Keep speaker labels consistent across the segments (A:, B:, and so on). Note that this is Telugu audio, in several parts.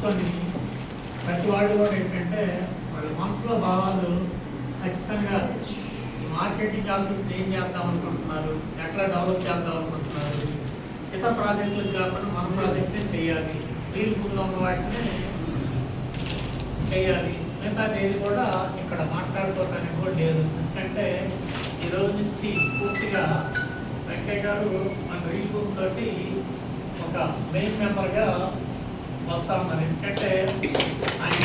A: తెలుసుకొని ప్రతి వాళ్ళు కూడా ఏంటంటే వాళ్ళ మనసులో భావాలు ఖచ్చితంగా మార్కెటింగ్ ఆఫీస్లో ఏం చేద్దాం అనుకుంటున్నారు, ఎట్లా డెవలప్ చేద్దాం అనుకుంటున్నారు, ఇతర ప్రాజెక్టులకు కాకుండా మన ప్రాజెక్టే చేయాలి, రీల్ బుక్లో ఉన్న వాటిని చేయాలి. మిగతా ఏది కూడా ఇక్కడ మాట్లాడుకోవటానికి కూడా లేదు. ఎందుకంటే ఈరోజు నుంచి పూర్తిగా వెంకయ్య గారు మన రీల్ బుక్ తోటి ఒక మెయిన్ మెంబర్గా వస్తూ ఉన్నారు. ఎందుకంటే ఆయన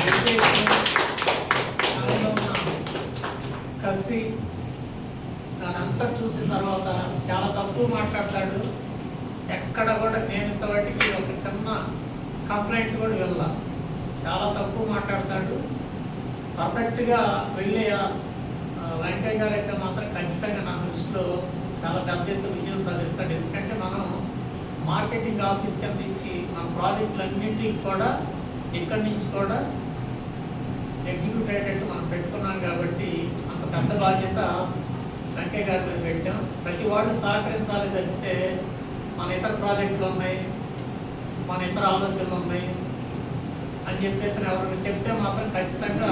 A: కసి దానంతా చూసిన తర్వాత చాలా తక్కువ మాట్లాడతాడు. ఎక్కడ కూడా నేను ఇంతవాటికి ఒక చిన్న కంప్లైంట్ కూడా వెళ్ళా, చాలా తక్కువ మాట్లాడతాడు. పర్ఫెక్ట్గా వెళ్ళే వెంకయ్య గారు అయితే మాత్రం ఖచ్చితంగా నా దృష్టిలో చాలా పెద్ద ఎత్తున విజయం సాధిస్తాడు. ఎందుకంటే మనం మార్కెటింగ్ ఆఫీస్కి అందించి మన ప్రాజెక్టులన్నింటికి కూడా ఇక్కడి నుంచి కూడా ఎగ్జిక్యూట్ అయ్యేటట్టు మనం పెట్టుకున్నాం. కాబట్టి అంత పెద్ద బాధ్యత వెంకయ్య గారి మీద పెట్టాం. ప్రతి వాళ్ళు సహకరించాలి తప్పితే మన ఇతర ప్రాజెక్టులు ఉన్నాయి, మన ఇతర ఆలోచనలు ఉన్నాయి అని చెప్పేసి ఎవరైనా చెప్తే మాత్రం ఖచ్చితంగా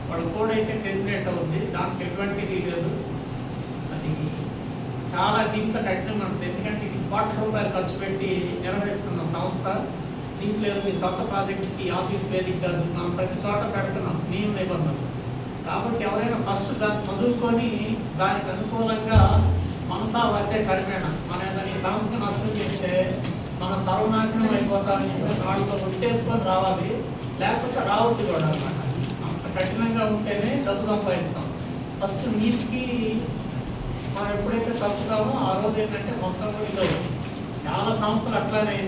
A: వాళ్ళ కోడ్ అయితే టెర్మినేట్ అవుద్ది. దాంట్లో ఎటువంటిది లేదు. అది చాలా దీంట్లో కఠినం ఉంటుంది. ఎందుకంటే ఇది ₹1,00,00,000 ఖర్చు పెట్టి నిర్వహిస్తున్న సంస్థ. దీంట్లో మీ సొంత ప్రాజెక్ట్కి ఆఫీస్ వేదిక కాదు, మనం ప్రతి చోట పెడుతున్నాం నియమ నిబంధనలు. కాబట్టి ఎవరైనా ఫస్ట్ దాన్ని చదువుకొని దానికి అనుకూలంగా మనసా వచ్చే కరిమేణ మన ఈ సంస్థను నష్టం చేస్తే మన సర్వనాశనం అయిపోతామని వాళ్ళతో గుర్తేసుకొని రావాలి, లేకపోతే రావద్దు కూడా అన్నమాట. అంత కఠినంగా ఉంటేనే డబ్బు సంపాదిస్తాం. ఫస్ట్ నీటికి మనం ఎప్పుడైతే తప్పుతామో ఆ రోజు ఏంటంటే మొత్తం కూడా చాలా సంస్థలు అట్లానే.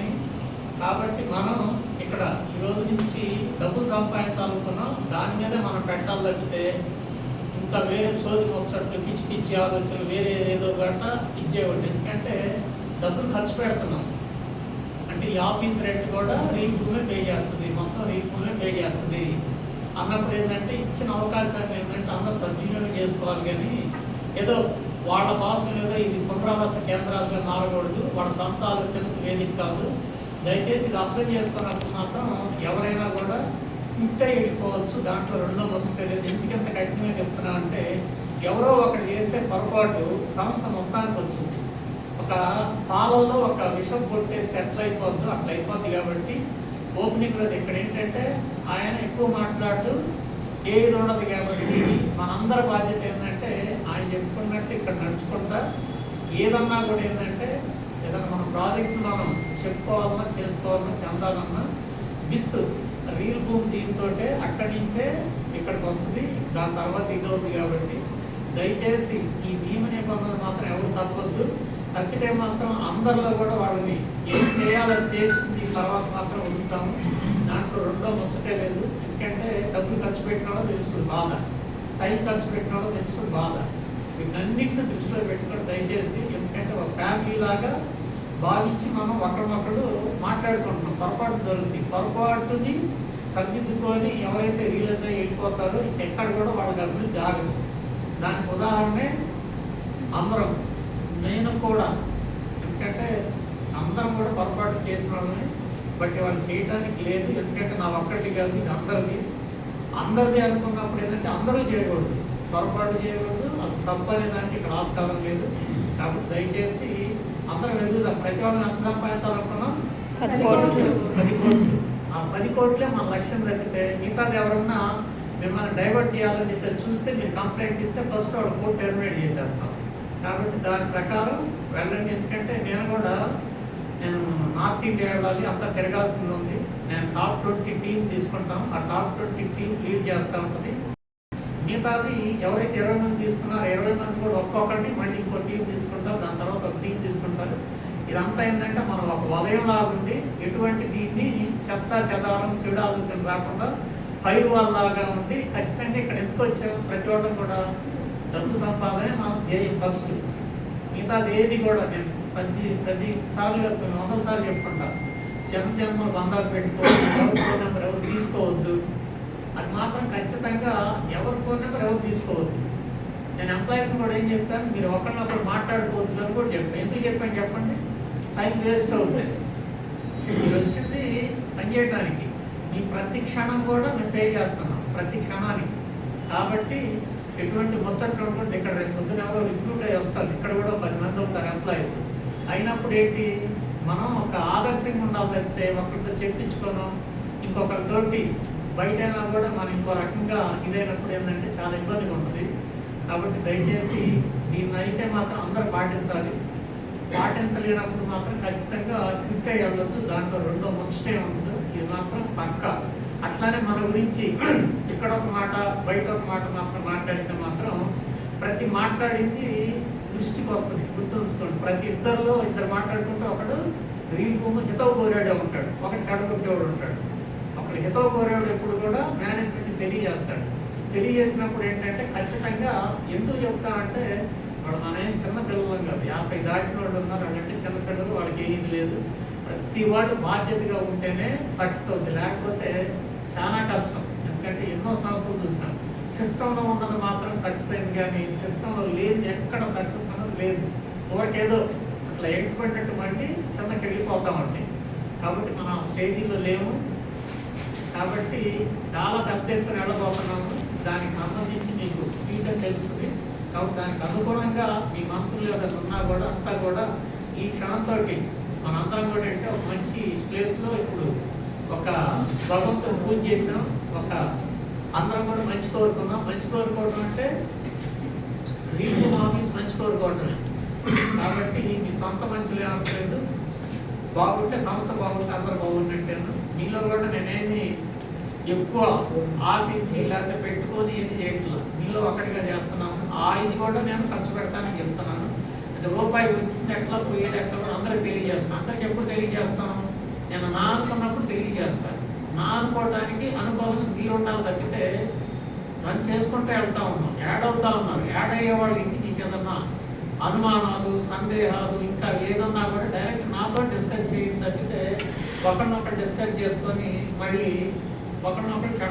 A: కాబట్టి మనం ఇక్కడ ఈ రోజు నుంచి డబ్బులు సంపాదించాలనుకున్నాం, దాని మీదే మనం పెట్టాలి తప్పితే ఇంకా వేరే సోది ఒకసారి పిచ్చి పిచ్చి ఆలోచనలు వేరే ఏదో గట్ట ఇచ్చేవాళ్ళు. ఎందుకంటే డబ్బులు ఖర్చు పెడుతున్నాం అంటే ఈ ఆఫీస్ రెంట్ కూడా రీఫుల్నే పే చేస్తుంది, మొత్తం రీఫుల్నే పే చేస్తుంది అన్నప్పుడు ఏంటంటే ఇచ్చిన అవకాశాన్ని ఏంటంటే అందరూ సద్వినియోగం చేసుకోవాలి. కానీ ఏదో వాళ్ళ కోసం ఏదో ఇది పునరావాస కేంద్రాలుగా మారకూడదు, వాళ్ళ సొంత ఆలోచనకు వేదిక కాదు. దయచేసి ఇది అర్థం చేసుకున్నప్పుడు మాత్రం ఎవరైనా కూడా ఇంటే వెళ్ళిపోవచ్చు. దాంట్లో రెండో ముచ్చటలేదు. ఎందుకంత కఠినంగా చెప్తున్నా అంటే ఎవరో ఒకటి చేసే పొరపాటు సంస్థ మొత్తానికి వచ్చింది. ఒక పాలల్లో ఒక విషం కొట్టేస్తే ఎట్లా అయిపోద్దో అట్లా అయిపోద్ది. కాబట్టి ఓపెనింగ్ రోజు ఇక్కడ ఏంటంటే ఆయన ఎక్కువ మాట్లాడుతూ ఏది ఉండదు. కాబట్టి మనందరి బాధ్యత ఏంటంటే ఆయన చెప్పుకున్నట్టు ఇక్కడ నడుచుకుంటా ఏదన్నా కూడా ఏంటంటే ఏదన్నా మన ప్రాజెక్టు మనం చెప్పుకోవాలన్నా చేసుకోవాలన్నా చెందాలన్నా విత్ రీల్ బూమ్ దీంతో అక్కడి నుంచే ఇక్కడికి వస్తుంది. దాని తర్వాత ఇది అవుతుంది. కాబట్టి దయచేసి ఈ నియమ నిబంధనలు మాత్రం ఎవరు తప్పొద్దు. తప్పితే మాత్రం అందరిలో కూడా వాళ్ళని ఏం చేయాలో చేసింది తర్వాత మాత్రం ఉంచుతాము. దాంట్లో రెండో ముచ్చటే లేదు. ఎందుకంటే డబ్బులు ఖర్చు పెట్టినాడో తెలుస్తుంది బాధ, టైం ఖర్చు పెట్టినాడో తెలుస్తుంది బాధ. వీటన్నింటిని దృష్టిలో పెట్టుకొని దయచేసి, ఎందుకంటే ఒక ఫ్యామిలీ లాగా భావించి మనం ఒకరినొకరు మాట్లాడుకుంటున్నాం. పొరపాటు జరుగుతుంది. పొరపాటుని సర్దిద్దుకొని ఎవరైతే రియలైజ్ అయ్యి వెళ్ళిపోతారో ఎక్కడ కూడా వాళ్ళకి అభివృద్ధి ఆగదు. దానికి ఉదాహరణే అందరం, నేను కూడా. ఎందుకంటే అందరం కూడా పొరపాటు చేస్తున్నామని బట్టి వాళ్ళు చేయడానికి లేదు. ఎందుకంటే నా ఒక్కటి కాదు, ఇది అందరిది అనుకున్నప్పుడు ఏంటంటే అందరూ చేయకూడదు, పొరపాటు చేయకూడదు. అసలు తప్పు అనే దానికి ఇక్కడ ఆస్కారం లేదు. కాబట్టి దయచేసి అందరం ఎదుగుదాం. ప్రతి వాళ్ళని ఎంత సంపాదించాలనుకున్నాం
B: 10 కోట్లు.
A: ఆ 10 కోట్లే మన లక్ష్యం తప్పితే మిగతాది ఎవరన్నా మిమ్మల్ని డైవర్ట్ చేయాలని చెప్పి చూస్తే మీరు కంప్లైంట్ ఇస్తే ఫస్ట్ వాళ్ళు కోర్టు టెర్మినేట్ చేసేస్తాం. కాబట్టి దాని ప్రకారం వెళ్ళండి. ఎందుకంటే నేను నార్త్ ఇండియా వెళ్ళాలి, అంతా తిరగాల్సింది ఉంది. నేను టాప్ 20 టీం తీసుకుంటాం. ఆ టాప్ 20 టీం లీడ్ చేస్తూ ఉంటుంది. మిగతాది ఎవరైతే 20 మంది తీసుకున్నారో 20 మంది కూడా ఒక్కొక్కటి మళ్ళీ ఇంకో టీం తీసుకుంటారు, దాని తర్వాత ఒక టీం తీసుకుంటారు. ఇదంతా ఏంటంటే మనం ఒక వలయంలా ఉండి ఎటువంటి దీన్ని చెత్త చెదారం చెడు ఆలోచన రాకుండా ఫైర్ వాల్ లాగా ఉండి ఖచ్చితంగా ఇక్కడ ఎందుకు వచ్చాము ప్రతి ఒక్కరు కూడా డబ్బు సంపాదనే మనం చేయం ఫస్ట్. మిగతాది ఏది కూడా నేను ప్రతిసార్లు 100 సార్లు చెప్పుకుంటా, జన్మలు బంధాలు పెట్టుకోవద్దు, ఎవరి ఫోన్ నెంబర్ ఎవరు తీసుకోవద్దు. అది మాత్రం ఖచ్చితంగా ఎవరి ఫోన్ నెంబర్ ఎవరు తీసుకోవద్దు. నేను ఎంప్లాయీస్ని కూడా ఏం చెప్తాను, మీరు ఒకరినొకరు మాట్లాడుకోవద్దు అని కూడా చెప్పాను. ఎందుకు చెప్పాను చెప్పండి? టైం వేస్ట్ అవుతుంది. మీరు వచ్చింది పనిచేయడానికి, ఈ ప్రతి క్షణం కూడా మేము పే చేస్తున్నాం, ప్రతి క్షణానికి. కాబట్టి ఎటువంటి ముచ్చట్లు ఉంటుంది. ఇక్కడ రేపు పొద్దున ఎవరో రిక్రూట్ అయ్యి వస్తారు, ఇక్కడ కూడా 10 మంది అవుతారు ఎంప్లాయీస్. అయినప్పుడు ఏంటి, మనం ఒక ఆదర్శంగా ఉండాలి తప్పితే ఒకరితో చెప్పించుకోను ఇంకొకరితోటి బయటైనా కూడా మనం ఇంకో రకంగా ఇదైనప్పుడు ఏంటంటే చాలా ఇబ్బందిగా ఉంటుంది. కాబట్టి దయచేసి దీన్ని అయితే మాత్రం అందరూ పాటించాలి. పాటించలేనప్పుడు మాత్రం ఖచ్చితంగా క్విట్ అయ్యి వెళ్ళొచ్చు. దాంట్లో రెండో ముచ్చటే ఉండదు, ఇది మాత్రం పక్క. అట్లానే మన గురించి ఇక్కడ ఒక మాట బయట ఒక మాట మాత్రం మాట్లాడితే మాత్రం ప్రతి మాట్లాడింది దృష్టికి వస్తుంది. గుర్తుంచుకోండి, ప్రతి ఇద్దరు మాట్లాడుకుంటే ఒకడు రీల్ భూమి హితవు కోరాడే ఉంటాడు, ఒకటి చెడగొట్టేవాడు ఉంటాడు. ఒకడు హితవు కోరేవాడు ఎప్పుడు కూడా మేనేజ్మెంట్ తెలియజేస్తాడు. తెలియజేసినప్పుడు ఏంటంటే ఖచ్చితంగా ఎందుకు చెప్తానంటే వాడు మన ఏం చిన్న పిల్లలం కాదు, 50 దాటిన వాళ్ళు ఉన్నారు. అంటే చిన్నపిల్లలు, వాళ్ళకి ఏది లేదు. ప్రతి వాడు బాధ్యతగా ఉంటేనే సక్సెస్ అవుతుంది, లేకపోతే చాలా కష్టం. ఎందుకంటే ఎన్నో సంవత్సరాలు చూసాం, సిస్టంలో ఉన్నది మాత్రం సక్సెస్ అయింది, కానీ సిస్టంలో లేదు ఎక్కడ సక్సెస్ అన్నది లేదు. ఒకటేదో అట్లా ఎక్స్పెక్టెడ్ వంటి కిందకి వెళ్ళిపోతామండి. కాబట్టి మనం ఆ స్టేజీలో లేము. కాబట్టి చాలా పెద్ద ఎత్తున వెళ్ళబోతున్నాము. దానికి సంబంధించి మీకు ఫ్యూచర్ తెలుస్తుంది. కాబట్టి దానికి అనుగుణంగా మీ మనసులో ఏదైనా ఉన్నా కూడా అంతా కూడా ఈ క్షణంతో మనందరం కూడా అంటే ఒక మంచి ప్లేస్లో ఇప్పుడు ఒక భగవంతుని పూజ చేసాం. ఒక అందరం కూడా మంచి కోరుకున్నాం. మంచి కోరుకోవడం అంటే రీజన్ ఆఫీస్ మంచి కోరుకోవటమే. కాబట్టి మీ సొంత మంచిలో ఏమనలేదు, బాగుంటే సంస్థ బాగుంటే అందరూ బాగున్నట్టేను. మీలో కూడా నేనేమి ఎక్కువ ఆశించి లేకపోతే పెట్టుకొని ఏది చేయట్లేదు, మీలో ఒకటిగా చేస్తున్నాము. ఇది కూడా నేను ఖర్చు పెడతానని చెప్తున్నాను. అది రూపాయి వచ్చింది ఎట్లా పోయేది ఎట్లా అందరికి తెలియజేస్తాను. అందరికి ఎప్పుడు తెలియజేస్తాను, నేను నా అనుకున్నప్పుడు తెలియజేస్తాను. నా అనుకోవడానికి అనుభవం మీరు ఉండాలి తప్పితే రన్ చేసుకుంటూ వెళ్తా ఉన్నాం. యాడ్ అవుతా ఉన్నారు. యాడ్ అయ్యే వాళ్ళు ఇంటికి ఏదన్నా అనుమానాలు, సందేహాలు, ఇంకా ఏదన్నా కూడా డైరెక్ట్ నాతో డిస్కస్ చేయండి తప్పితే ఒకరినొకరు డిస్కస్ చేసుకొని మళ్ళీ ఒకరినొకరు